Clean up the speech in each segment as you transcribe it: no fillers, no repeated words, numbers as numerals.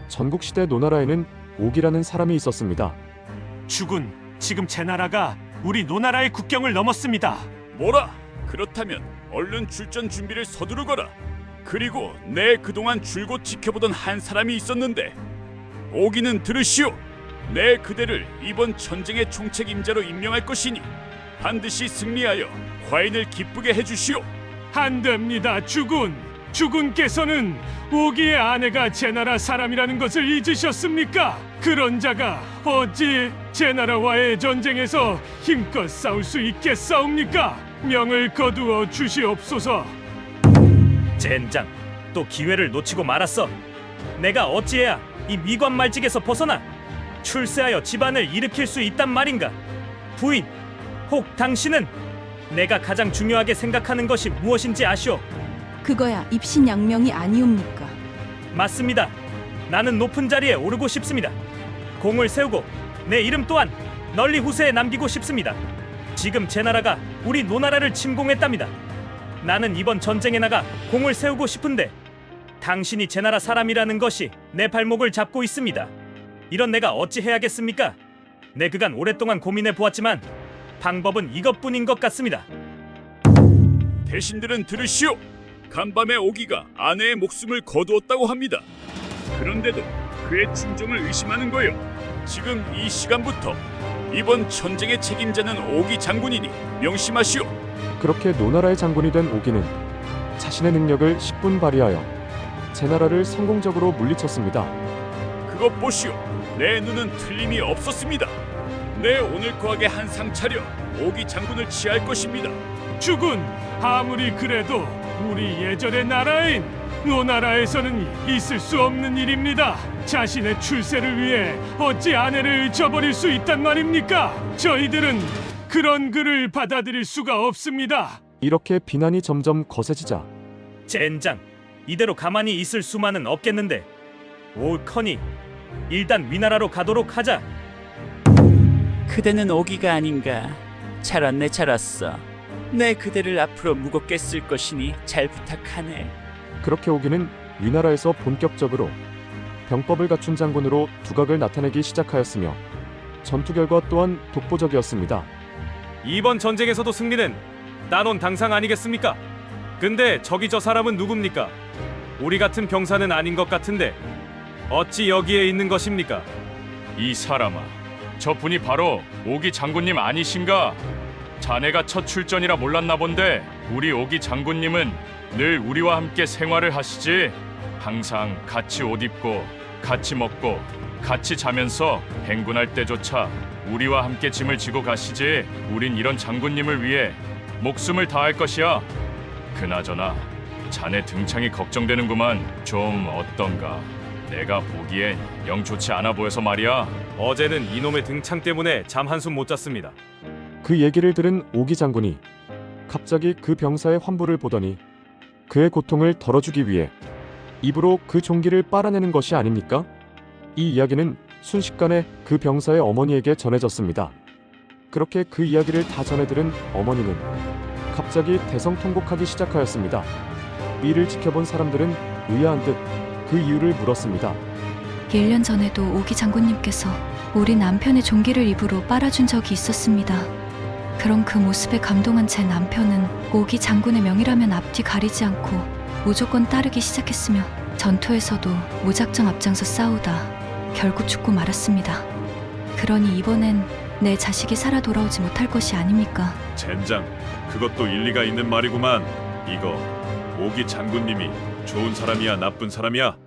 전국시대 노나라에는 옥이라는 사람이 있었습니다. 주군, 지금 제 나라가 우리 노나라의 국경을 넘었습니다. 뭐라? 그렇다면 얼른 출전 준비를 서두르거라. 그리고 내 그동안 줄곧 지켜보던 한 사람이 있었는데, 오기는 들으시오. 내 그대를 이번 전쟁의 총책임자로 임명할 것이니 반드시 승리하여 과인을 기쁘게 해주시오. 안 됩니다, 주군. 주군께서는 오기의 아내가 제 나라 사람이라는 것을 잊으셨습니까? 그런 자가 어찌 제 나라와의 전쟁에서 힘껏 싸울 수 있겠사옵니까? 명을 거두어 주시옵소서. 젠장, 또 기회를 놓치고 말았어. 내가 어찌해야 이 미관말직에서 벗어나 출세하여 집안을 일으킬 수 있단 말인가? 부인, 혹 당신은 내가 가장 중요하게 생각하는 것이 무엇인지 아시오? 그거야 입신양명이 아니옵니까? 맞습니다. 나는 높은 자리에 오르고 싶습니다. 공을 세우고 내 이름 또한 널리 후세에 남기고 싶습니다. 지금 제 나라가 우리 노나라를 침공했답니다. 나는 이번 전쟁에 나가 공을 세우고 싶은데 당신이 제 나라 사람이라는 것이 내 발목을 잡고 있습니다. 이런 내가 어찌 해야겠습니까? 내 그간 오랫동안 고민해 보았지만 방법은 이것뿐인 것 같습니다. 대신들은 들으시오. 간밤에 오기가 아내의 목숨을 거두었다고 합니다. 그런데도 그의 충정을 의심하는 거요. 지금 이 시간부터 이번 전쟁의 책임자는 오기 장군이니 명심하시오. 그렇게 노나라의 장군이 된 오기는 자신의 능력을 10분 발휘하여 제 나라를 성공적으로 물리쳤습니다. 그것 보시오. 내 눈은 틀림이 없었습니다. 내 오늘 거하게 한상 차려 오기 장군을 취할 것입니다. 주군, 아무리 그래도 우리 예전의 나라인 노나라에서는 있을 수 없는 일입니다. 자신의 출세를 위해 어찌 아내를 잊어버릴 수 있단 말입니까? 저희들은 그런 글을 받아들일 수가 없습니다. 이렇게 비난이 점점 거세지자 젠장, 이대로 가만히 있을 수만은 없겠는데 옳거니 일단 위나라로 가도록 하자. 그대는 오기가 아닌가? 잘 왔네, 잘 왔어. 내 그대를 앞으로 무겁게 쓸 것이니 잘 부탁하네. 그렇게 오기는 위나라에서 본격적으로 병법을 갖춘 장군으로 두각을 나타내기 시작하였으며 전투 결과 또한 독보적이었습니다. 이번 전쟁에서도 승리는 나논 당상 아니겠습니까? 근데 저기 저 사람은 누굽니까? 우리 같은 병사는 아닌 것 같은데 어찌 여기에 있는 것입니까? 이 사람아, 저분이 바로 오기 장군님 아니신가? 자네가 첫 출전이라 몰랐나 본데 우리 오기 장군님은 늘 우리와 함께 생활을 하시지. 항상 같이 옷 입고 같이 먹고 같이 자면서 행군할 때조차 우리와 함께 짐을 지고 가시지. 우린 이런 장군님을 위해 목숨을 다할 것이야. 그나저나 자네 등창이 걱정되는구만. 좀 어떤가? 내가 보기엔 영 좋지 않아 보여서 말이야. 어제는 이놈의 등창 때문에 잠 한숨 못 잤습니다. 그 얘기를 들은 오기 장군이 갑자기 그 병사의 환부를 보더니 그의 고통을 덜어주기 위해 입으로 그 종기를 빨아내는 것이 아닙니까? 이 이야기는 순식간에 그 병사의 어머니에게 전해졌습니다. 그렇게 그 이야기를 다 전해들은 어머니는 갑자기 대성통곡하기 시작하였습니다. 이를 지켜본 사람들은 의아한 듯 그 이유를 물었습니다. 1년 전에도 오기 장군님께서 우리 남편의 종기를 입으로 빨아준 적이 있었습니다. 그런 그 모습에 감동한 제 남편은 오기 장군의 명이라면 앞뒤 가리지 않고 무조건 따르기 시작했으며 전투에서도 무작정 앞장서 싸우다 결국 죽고 말았습니다. 그러니 이번엔 내 자식이 살아 돌아오지 못할 것이 아닙니까? 젠장, 그것도 일리가 있는 말이구만. 이거 오기 장군님이 좋은 사람이야, 나쁜 사람이야?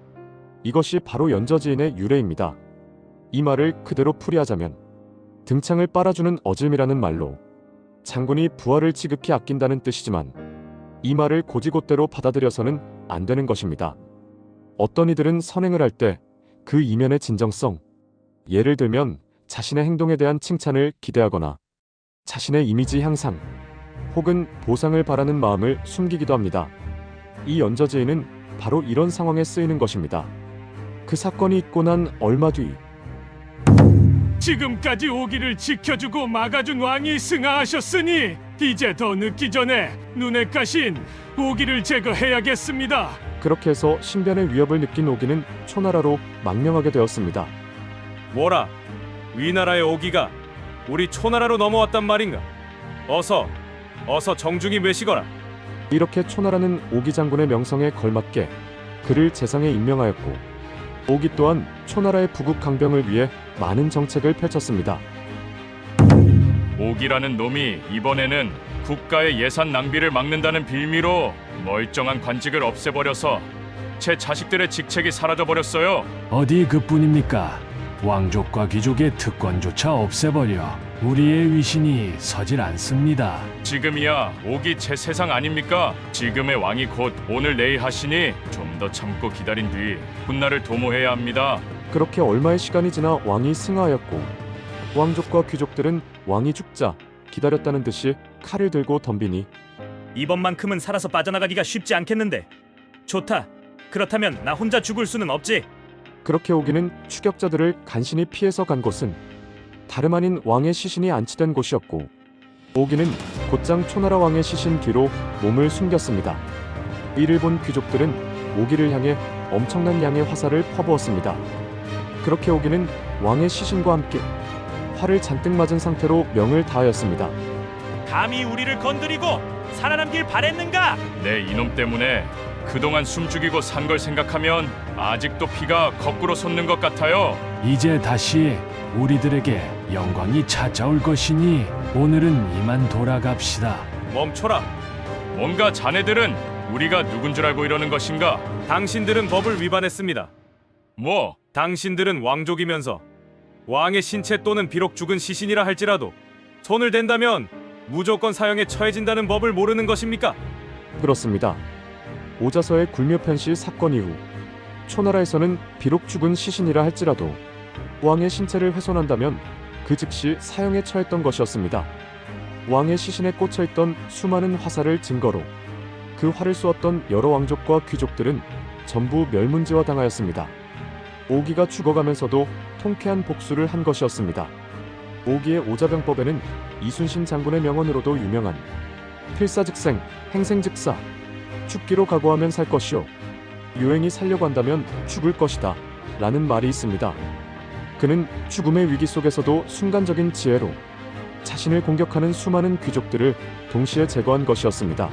이것이 바로 연저지인의 유래입니다. 이 말을 그대로 풀이하자면 등창을 빨아주는 어질미라는 말로 장군이 부하를 지극히 아낀다는 뜻이지만 이 말을 고지곳대로 받아들여서는 안 되는 것입니다. 어떤 이들은 선행을 할 때 그 이면의 진정성, 예를 들면 자신의 행동에 대한 칭찬을 기대하거나 자신의 이미지 향상 혹은 보상을 바라는 마음을 숨기기도 합니다. 이 연저지인은 바로 이런 상황에 쓰이는 것입니다. 그 사건이 있고 난 얼마 뒤 지금까지 오기를 지켜주고 막아준 왕이 승하하셨으니 이제 더 늦기 전에 눈에 가신 오기를 제거해야겠습니다. 그렇게 해서 신변의 위협을 느낀 오기는 초나라로 망명하게 되었습니다. 뭐라? 위나라의 오기가 우리 초나라로 넘어왔단 말인가? 어서 정중히 매시거라. 이렇게 초나라는 오기 장군의 명성에 걸맞게 그를 재상에 임명하였고, 오기 또한 초나라의 부국 강병을 위해 많은 정책을 펼쳤습니다. 오기라는 놈이 이번에는 국가의 예산 낭비를 막는다는 빌미로 멀쩡한 관직을 없애버려서 제 자식들의 직책이 사라져버렸어요. 어디 그뿐입니까? 왕족과 귀족의 특권조차 없애버려 우리의 위신이 서질 않습니다. 지금이야 오기 제 세상 아닙니까? 지금의 왕이 곧 오늘 내일 하시니 좀 더 참고 기다린 뒤 훗날을 도모해야 합니다. 그렇게 얼마의 시간이 지나 왕이 승하하였고, 왕족과 귀족들은 왕이 죽자 기다렸다는 듯이 칼을 들고 덤비니 이번만큼은 살아서 빠져나가기가 쉽지 않겠는데. 좋다. 그렇다면 나 혼자 죽을 수는 없지. 그렇게 오기는 추격자들을 간신히 피해서 간 곳은 다름 아닌 왕의 시신이 안치된 곳이었고, 오기는 곧장 초나라 왕의 시신 뒤로 몸을 숨겼습니다. 이를 본 귀족들은 오기를 향해 엄청난 양의 화살을 퍼부었습니다. 그렇게 오기는 왕의 시신과 함께 활을 잔뜩 맞은 상태로 명을 다하였습니다. 감히 우리를 건드리고 살아남길 바랬는가? 내 이놈 때문에 그동안 숨죽이고 산 걸 생각하면 아직도 피가 거꾸로 솟는 것 같아요. 이제 다시 우리들에게 영광이 찾아올 것이니 오늘은 이만 돌아갑시다. 멈춰라. 뭔가 자네들은 우리가 누군 줄 알고 이러는 것인가? 당신들은 법을 위반했습니다. 뭐? 당신들은 왕족이면서 왕의 신체 또는 비록 죽은 시신이라 할지라도 손을 댄다면 무조건 사형에 처해진다는 법을 모르는 것입니까? 그렇습니다. 오자서의 굴묘 편시 사건 이후 초나라에서는 비록 죽은 시신이라 할지라도 왕의 신체를 훼손한다면 그 즉시 사형에 처했던 것이었습니다. 왕의 시신에 꽂혀있던 수많은 화살을 증거로 그 활을 쏘았던 여러 왕족과 귀족들은 전부 멸문지화 당하였습니다. 오기가 죽어가면서도 통쾌한 복수를 한 것이었습니다. 오기의 오자병법에는 이순신 장군의 명언으로도 유명한 필사즉생, 행생즉사, 죽기로 각오하면 살 것이요 유행이 살려고 한다면 죽을 것이다 라는 말이 있습니다. 그는 죽음의 위기 속에서도 순간적인 지혜로 자신을 공격하는 수많은 귀족들을 동시에 제거한 것이었습니다.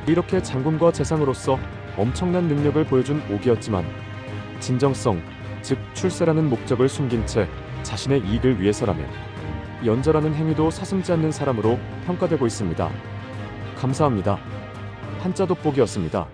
이렇게 장군과 재상으로서 엄청난 능력을 보여준 오기였지만 진정성, 즉 출세라는 목적을 숨긴 채 자신의 이익을 위해서라면 연절하는 행위도 서슴지 않는 사람으로 평가되고 있습니다. 감사합니다. 한자 돋보기였습니다.